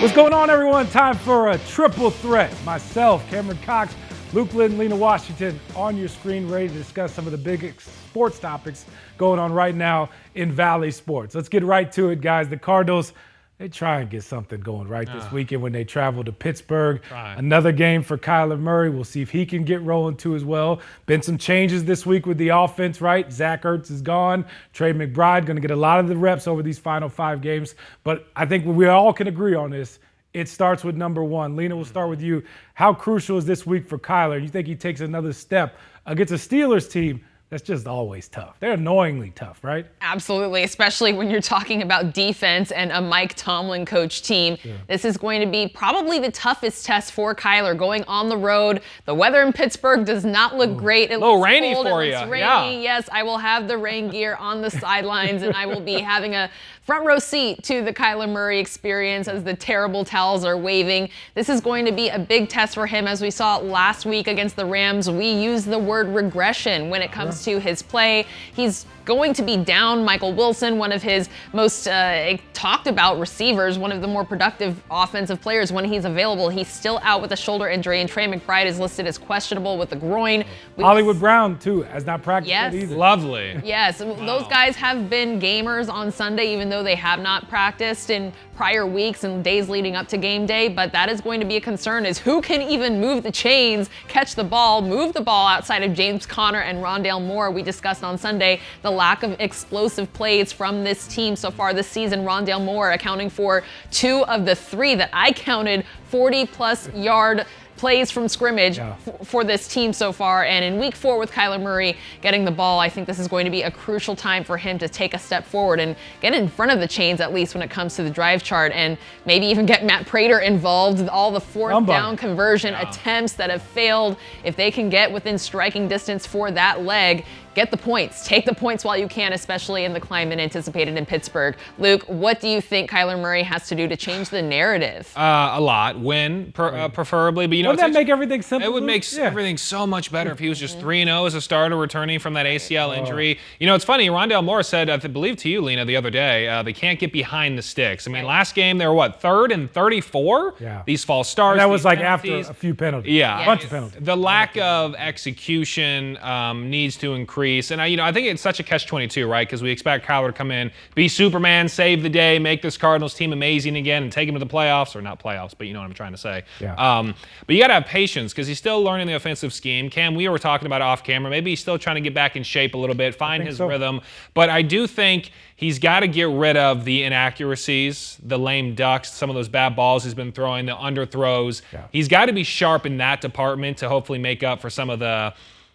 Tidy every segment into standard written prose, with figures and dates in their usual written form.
What's going on, everyone? Time for a triple threat. Myself, Cameron Cox, Luke, Lyddon, Lina, Washington on your screen, ready to discuss some of the big sports topics going on right now in Valley sports. Let's get right to it, guys. The Cardinals, they try and get something going this weekend when they travel to Pittsburgh. Another game for Kyler Murray. We'll see if he can get rolling too as well. Been some changes this week with the offense, right? Zach Ertz is gone. Trey McBride going to get a lot of the reps over these final 5 games. But I think we all can agree on this. It starts with number one. Lina, we'll start with you. How crucial is this week for Kyler? You think he takes another step against a Steelers team that's just always tough? They're annoyingly tough, right? Absolutely, especially when you're talking about defense and a Mike Tomlin coach team. Yeah. This is going to be probably the toughest test for Kyler going on the road. The weather in Pittsburgh does not look great. It looks rainy cold, for it you. looks rainy. Yeah. Yes, I will have the rain gear on the sidelines, and I will be having a front row seat to the Kyler Murray experience as the terrible towels are waving. This is going to be a big test for him. As we saw last week against the Rams, we use the word regression when it comes to his play. He's going to be down Michael Wilson, one of his most talked about receivers, one of the more productive offensive players when he's available. He's still out with a shoulder injury, and Trey McBride is listed as questionable with the groin. Hollywood Brown, too, has not practiced either. Lovely. Yes, those guys have been gamers on Sunday, even though they have not practiced in prior weeks and days leading up to game day. But that is going to be a concern, is who can even move the chains, catch the ball, move the ball outside of James Conner and Rondale Moore. We discussed on Sunday the lack of explosive plays from this team so far this season. Rondale Moore accounting for 2 of the 3 that I counted 40-plus yard plays from scrimmage for this team so far. And in week 4 with Kyler Murray getting the ball, I think this is going to be a crucial time for him to take a step forward and get in front of the chains, at least when it comes to the drive chart, and maybe even get Matt Prater involved with all the fourth down conversion attempts that have failed. If they can get within striking distance for that leg, get the points. Take the points while you can, especially in the climate anticipated in Pittsburgh. Luke, what do you think Kyler Murray has to do to change the narrative? A lot. Win, preferably. But, wouldn't that make everything simple? It would make everything so much better if he was just 3-0 as a starter returning from that ACL injury. You know, it's funny. Rondale Moore said, I believe to you, Lina, the other day, they can't get behind the sticks. I mean, last game they were, 3rd and 34? Yeah. These false starts. And that was like penalties. After a few penalties. Yeah. A bunch of penalties. The lack of execution needs to increase. And I think it's such a catch-22, right? Because we expect Kyler to come in, be Superman, save the day, make this Cardinals team amazing again, and take him to the playoffs, or not playoffs, but you know what I'm trying to say. Yeah. But you got to have patience because he's still learning the offensive scheme. Cam, we were talking about off camera. Maybe he's still trying to get back in shape a little bit, find his rhythm. But I do think he's got to get rid of the inaccuracies, the lame ducks, some of those bad balls he's been throwing, the underthrows. Yeah. He's got to be sharp in that department to hopefully make up for some of the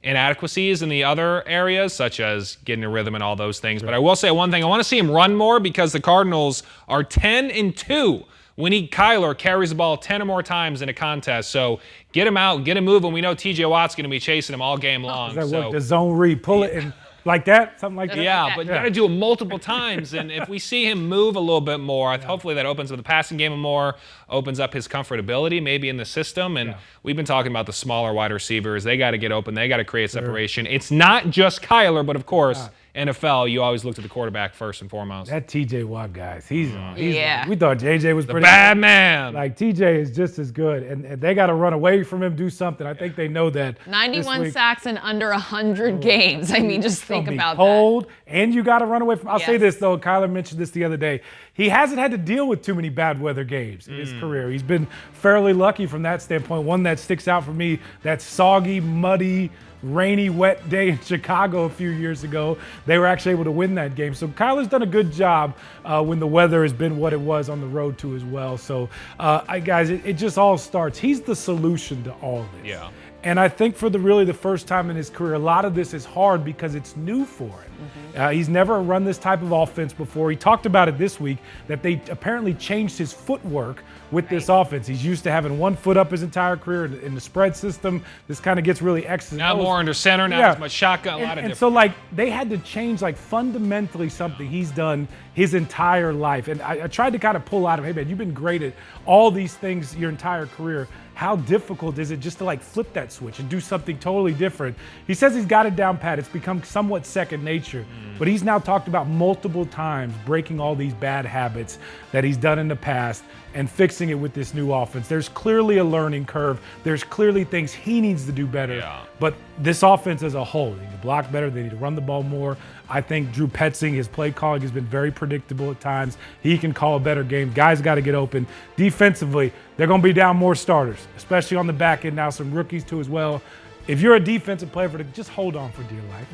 inadequacies in the other areas, such as getting a rhythm and all those things. But I will say one thing. I want to see him run more because the Cardinals are 10-2 when Kyler carries the ball 10 or more times in a contest. So get him out, get him moving. We know T.J. Watt's going to be chasing him all game long. Does that work? The zone read, pull it and like that? Something like that? Yeah, but you got to do it multiple times. And if we see him move a little bit more, hopefully that opens up the passing game more, opens up his comfortability maybe in the system. And we've been talking about the smaller wide receivers. They got to get open. They got to create separation. It's not just Kyler, but of course, NFL, you always look to the quarterback first and foremost. That T.J. Watt guy, he's we thought J.J. was pretty bad good. Man. Like, T.J. is just as good, and they got to run away from him, do something. I think they know that. 91 sacks in under 100 games. I mean, just think about cold, and you got to run away from. I'll say this, though. Kyler mentioned this the other day. He hasn't had to deal with too many bad weather games in his career. He's been fairly lucky from that standpoint. One that sticks out for me, that soggy, muddy, rainy, wet day in Chicago a few years ago. They were actually able to win that game. So Kyler's done a good job when the weather has been what it was on the road too as well. So guys, it just all starts. He's the solution to all this. Yeah. And I think for the first time in his career, a lot of this is hard because it's new for him. He's never run this type of offense before. He talked about it this week that they apparently changed his footwork with this offense. He's used to having one foot up his entire career in the spread system. This kind of gets really X's. Now more under center, now as much shotgun, a lot of different. And so, like, they had to change, like, fundamentally something he's done his entire life. And I tried to kind of pull out of him, hey, man, you've been great at all these things your entire career. How difficult is it just to, like, flip that switch and do something totally different? He says he's got it down pat. It's become somewhat second nature. But he's now talked about multiple times breaking all these bad habits. that he's done in the past and fixing it with this new offense. There's clearly a learning curve. There's clearly things he needs to do better. Yeah. But this offense as a whole, they need to block better. They need to run the ball more. I think Drew Petzing, his play calling has been very predictable at times. He can call a better game. Guys got to get open. Defensively, they're going to be down more starters, especially on the back end now, some rookies too as well. If you're a defensive player, just hold on for dear life.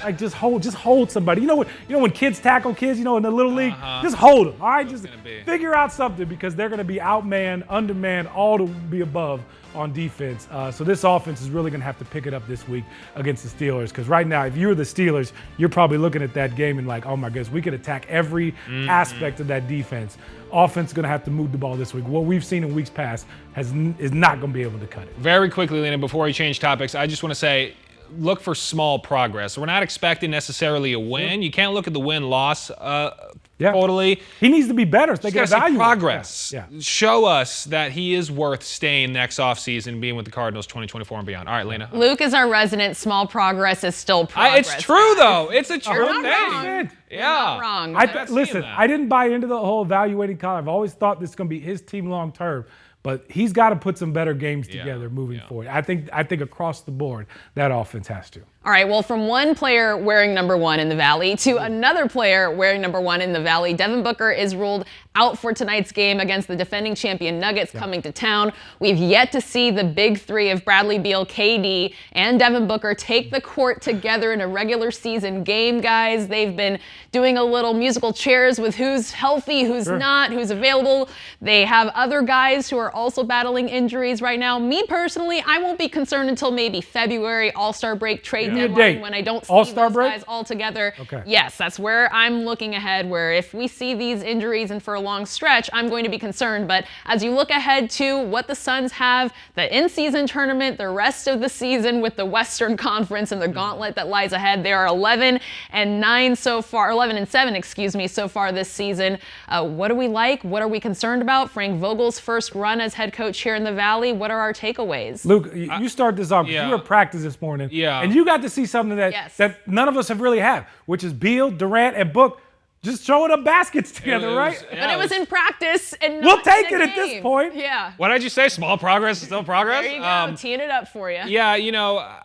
Like just hold somebody. You know when kids tackle kids, in the little league, just hold them. All right, just figure out something because they're going to be outmanned, undermanned, all to be above on defense. So this offense is really going to have to pick it up this week against the Steelers because right now, if you're the Steelers, you're probably looking at that game and like, oh my goodness, we could attack every aspect of that defense. Offense is going to have to move the ball this week. What we've seen in weeks past is not going to be able to cut it. Very quickly, Lina, before we change topics, I just want to say, look for small progress. We're not expecting necessarily a win. You can't look at the win-loss totally. He needs to be better so they can evaluate progress. Yeah. Show us that he is worth staying next offseason and being with the Cardinals 2024 and beyond. All right, Lina. Luke is our resident. Small progress is still progress. It's true, though. It's a true You're not thing. wrong. Yeah. You're not wrong. Listen, I didn't buy into the whole evaluating Colin. I've always thought this is going to be his team long term. But he's got to put some better games together moving forward. I think across the board, that offense has to. All right, well, from one player wearing number 1 in the Valley to another player wearing number 1 in the Valley, Devin Booker is ruled out for tonight's game against the defending champion Nuggets coming to town. We've yet to see the big three of Bradley Beal, KD, and Devin Booker take the court together in a regular season game, guys. They've been doing a little musical chairs with who's healthy, who's not, who's available. They have other guys who are also battling injuries right now. Me personally, I won't be concerned until maybe February, All-Star break, trade deadline, when I don't see All-Star those break? guys all together. Okay. Yes, that's where I'm looking ahead, where if we see these injuries and for a long stretch, I'm going to be concerned. But as you look ahead to what the Suns have, the in-season tournament, the rest of the season with the Western Conference and the gauntlet that lies ahead, they are 11-9 so far, 11-7, excuse me, so far this season. What do we like? What are we concerned about? Frank Vogel's first run as head coach here in the Valley. What are our takeaways? Luke, you start this off. You were at practice this morning. And you got to see something that none of us have really had, which is Beal, Durant, and Book just throwing up baskets together, right? But it was in practice and not we'll take in it at this point. Yeah. What did you say? Small progress is still progress? There you go. Teeing it up for you. Yeah,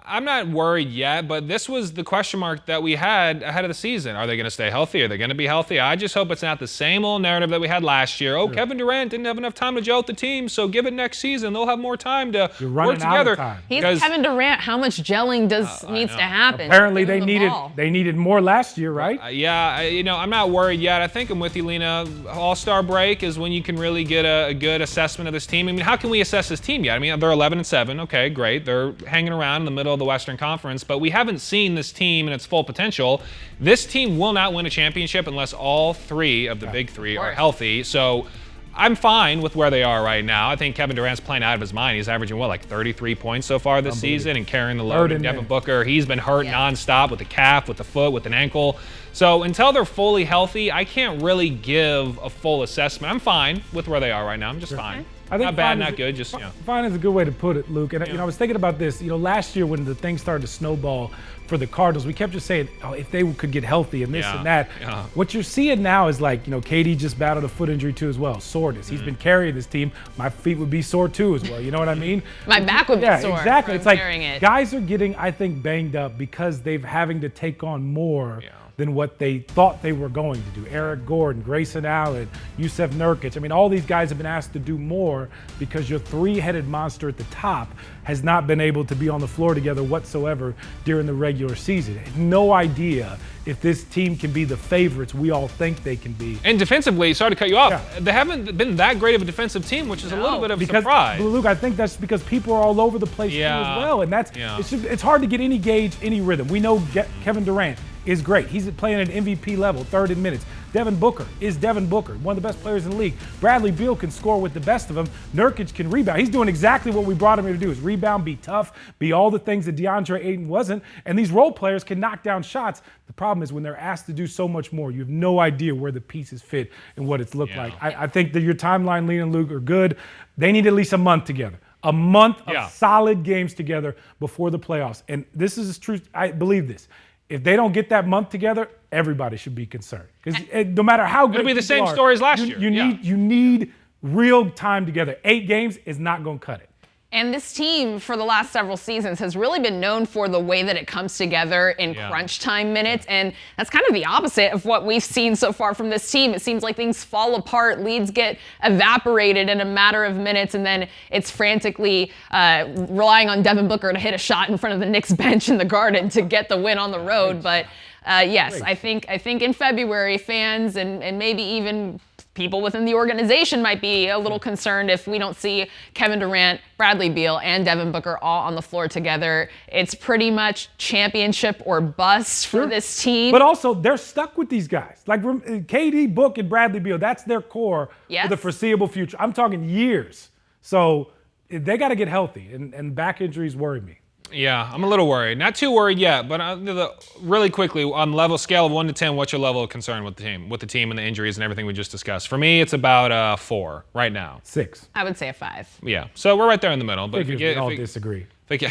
I'm not worried yet, but this was the question mark that we had ahead of the season. Are they going to stay healthy? Are they going to be healthy? I just hope it's not the same old narrative that we had last year. Oh, Kevin Durant didn't have enough time to gel with the team, so give it next season. They'll have more time to work together. He's Kevin Durant. How much gelling needs to happen? Apparently they needed more last year, right? I'm not worried yet. I think I'm with you, Lina. All-Star break is when you can really get a good assessment of this team. I mean, how can we assess this team yet? I mean, they're 11-7. Okay, great. They're hanging around in the middle of the Western Conference, but we haven't seen this team in its full potential. This team will not win a championship unless all three of the big three are healthy. So I'm fine with where they are right now. I think Kevin Durant's playing out of his mind. He's averaging, 33 points so far this season and carrying the load. And Devin Booker, he's been hurt nonstop with the calf, with the foot, with an ankle. So until they're fully healthy, I can't really give a full assessment. I'm fine with where they are right now. I'm just fine. I think not bad, not good, just, Fine is a good way to put it, Luke. And, I was thinking about this. Last year when the thing started to snowball for the Cardinals, we kept just saying, if they could get healthy and this and that. What you're seeing now is KD just battled a foot injury too as well, soreness. He's been carrying this team. My feet would be sore too as well. You know what I mean? My back would be sore. Yeah, exactly. It's carrying it. Guys are getting, I think, banged up because they're having to take on more than what they thought they were going to do. Eric Gordon, Grayson Allen, Yusef Nurkic. I mean, all these guys have been asked to do more because your three-headed monster at the top has not been able to be on the floor together whatsoever during the regular season. No idea if this team can be the favorites we all think they can be. And defensively, sorry to cut you off, they haven't been that great of a defensive team, which is a little bit of a surprise. Luke, I think that's because people are all over the place too as well. And it's hard to get any gauge, any rhythm. We know Kevin Durant is great. He's playing at an MVP level, third in minutes. Devin Booker is Devin Booker, one of the best players in the league. Bradley Beal can score with the best of them. Nurkic can rebound. He's doing exactly what we brought him here to do, is rebound, be tough, be all the things that DeAndre Ayton wasn't. And these role players can knock down shots. The problem is when they're asked to do so much more, you have no idea where the pieces fit and what it's looked like. I think that your timeline, Lina and Luke, are good. They need at least a month together. A month of solid games together before the playoffs. And this is true. I believe this. if they don't get that month together, everybody should be concerned. Because no matter how good it'll be the same story as last year. You need real time together. 8 games is not going to cut it. And this team, for the last several seasons, has really been known for the way that it comes together in crunch time minutes. And that's kind of the opposite of what we've seen so far from this team. It seems like things fall apart, leads get evaporated in a matter of minutes, and then it's frantically relying on Devin Booker to hit a shot in front of the Knicks bench in the Garden to get the win on the road. But yes, I think in February, fans and maybe even people within the organization might be a little concerned if we don't see Kevin Durant, Bradley Beal, and Devin Booker all on the floor together. It's pretty much championship or bust for this team. But also, they're stuck with these guys. Like KD, Book, and Bradley Beal, that's their core for the foreseeable future. I'm talking years. So they got to get healthy, and back injuries worry me. Yeah, I'm a little worried. Not too worried yet, but really quickly, on level scale of 1 to 10, what's your level of concern with the team and the injuries and everything we just discussed? For me, it's about 4 right now. 6. I would say a 5. Yeah, so we're right there in the middle. But we all disagree. If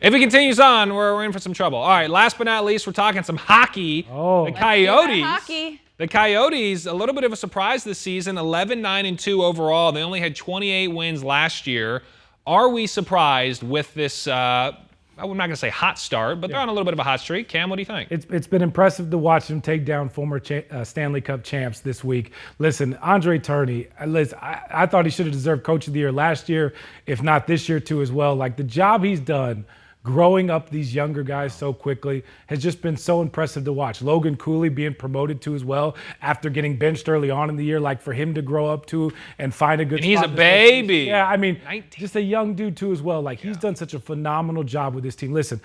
it continues on, we're in for some trouble. All right, last but not least, we're talking some hockey. Oh, the Coyotes. Hockey. The Coyotes, a little bit of a surprise this season, 11-9-2 overall. They only had 28 wins last year. Are we surprised with this, I'm not going to say hot start, but they're on a little bit of a hot streak. Cam, what do you think? It's been impressive to watch them take down former Stanley Cup champs this week. Listen, Andre Tourney, I thought he should have deserved Coach of the Year last year, if not this year too as well. Like the job he's done growing up these younger guys so quickly has just been so impressive to watch. Logan Cooley being promoted to as well after getting benched early on in the year, like for him to grow up to and find a good spot. He's a baby. Yeah, I mean, 19. just a young dude too as well. Like he's done such a phenomenal job with this team. Listen,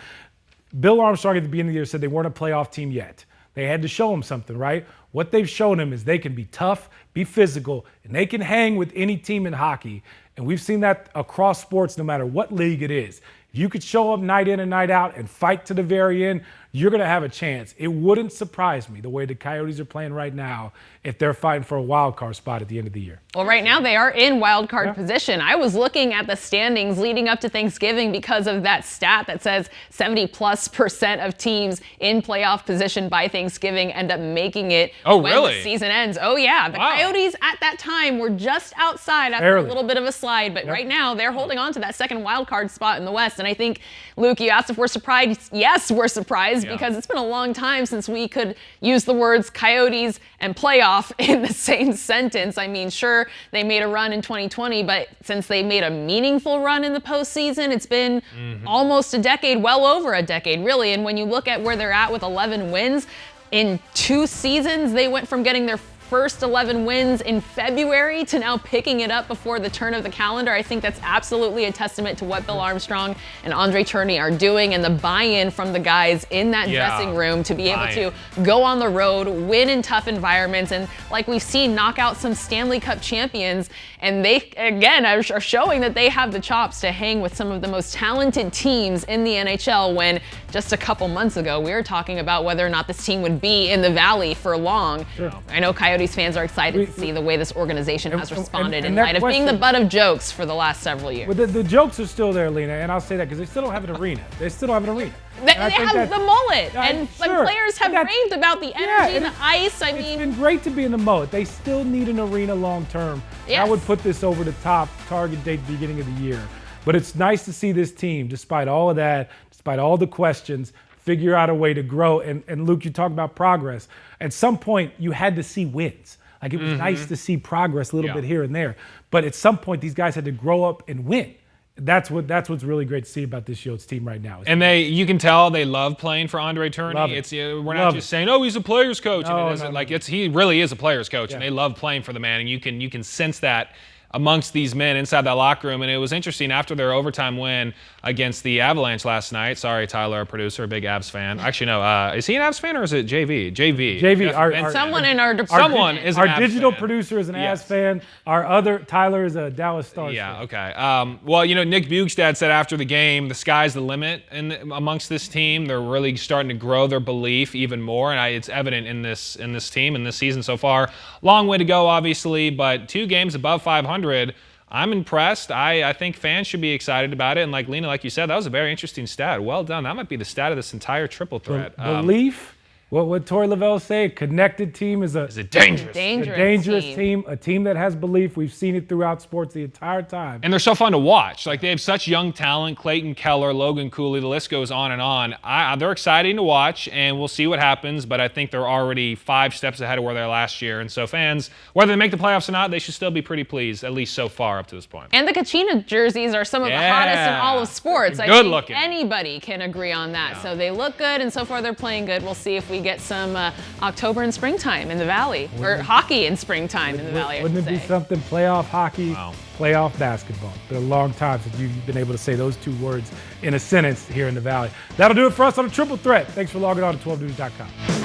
Bill Armstrong at the beginning of the year said they weren't a playoff team yet. They had to show him something, right? What they've shown him is they can be tough, be physical, and they can hang with any team in hockey. And we've seen that across sports, no matter what league it is. If you could show up night in and night out and fight to the very end, you're going to have a chance. It wouldn't surprise me the way the Coyotes are playing right now if they're fighting for a wild card spot at the end of the year. Well, right now they are in wild card position. I was looking at the standings leading up to Thanksgiving because of that stat that says 70+% of teams in playoff position by Thanksgiving end up making it when the season ends. Oh, yeah. The Coyotes at that time were just outside after a little bit of a slide, but right now they're holding on to that second wild card spot in the West. And I think, Luke, you asked if we're surprised. Yes, we're surprised because it's been a long time since we could use the words Coyotes and playoff in the same sentence. I mean, sure, they made a run in 2020, but since they made a meaningful run in the postseason, it's been almost a decade, well over a decade, really. And when you look at where they're at with 11 wins, in 2 seasons, they went from getting their first 11 wins in February to now picking it up before the turn of the calendar. I think that's absolutely a testament to what Bill Armstrong and Andre Tourney are doing and the buy-in from the guys in that dressing room to be able to go on the road, win in tough environments, and like we've seen, knock out some Stanley Cup champions. And they, again, are showing that they have the chops to hang with some of the most talented teams in the NHL when just a couple months ago we were talking about whether or not this team would be in the Valley for long. Sure. I know Coyotes fans are excited to see the way this organization has responded in light of being the butt of jokes for the last several years. Well, the jokes are still there, Lina, and I'll say that because they still don't have an arena. They still don't have an arena. They have the mullet, and players have raved about the energy, the ice. I mean, it's been great to be in the mullet. They still need an arena long term. Yes. I would put this over the top target date beginning of the year. But it's nice to see this team, despite all of that, despite all the questions, figure out a way to grow. And Luke, you talk about progress. At some point, you had to see wins. Like, it was nice to see progress a little bit here and there. But at some point, these guys had to grow up and win. That's what's really great to see about this Yotes team right now. And you can tell they love playing for Andre Tourney. We're not just saying, oh, he's a player's coach. No, and it isn't. He really is a player's coach, and they love playing for the man. And you can sense that amongst these men inside that locker room. And it was interesting after their overtime win against the Avalanche last night. Sorry, Tyler, our producer, a big Avs fan. Actually, no. Is he an Avs fan or is it JV? JV. Someone in our department. Our digital producer is an Avs fan. Our other Tyler is a Dallas Stars fan. Okay. Well, Nick Bjugstad said after the game, the sky's the limit amongst this team. They're really starting to grow their belief even more, and it's evident in this team in this season so far. Long way to go, obviously, but 2 games above 500. I'm impressed. I think fans should be excited about it. And like Lina, like you said, that was a very interesting stat. Well done. That might be the stat of this entire triple threat. Belief. What would Tori Lavelle say? A connected team is a dangerous team. A team that has belief. We've seen it throughout sports the entire time. And they're so fun to watch. Like, they have such young talent. Clayton Keller, Logan Cooley, the list goes on and on. They're exciting to watch, and we'll see what happens, but I think they're already 5 steps ahead of where they were last year. And so fans, whether they make the playoffs or not, they should still be pretty pleased, at least so far up to this point. And the Kachina jerseys are some of the hottest in all of sports. Good I think looking. Anybody can agree on that. Yeah. So they look good, and so far they're playing good. We'll see if we get some October and springtime in the Valley, or hockey in springtime in the Valley. Wouldn't it be something? Playoff hockey, Wow. Playoff basketball. It's been a long time since you've been able to say those 2 words in a sentence here in the Valley. That'll do it for us on a Triple Threat. Thanks for logging on to 12news.com.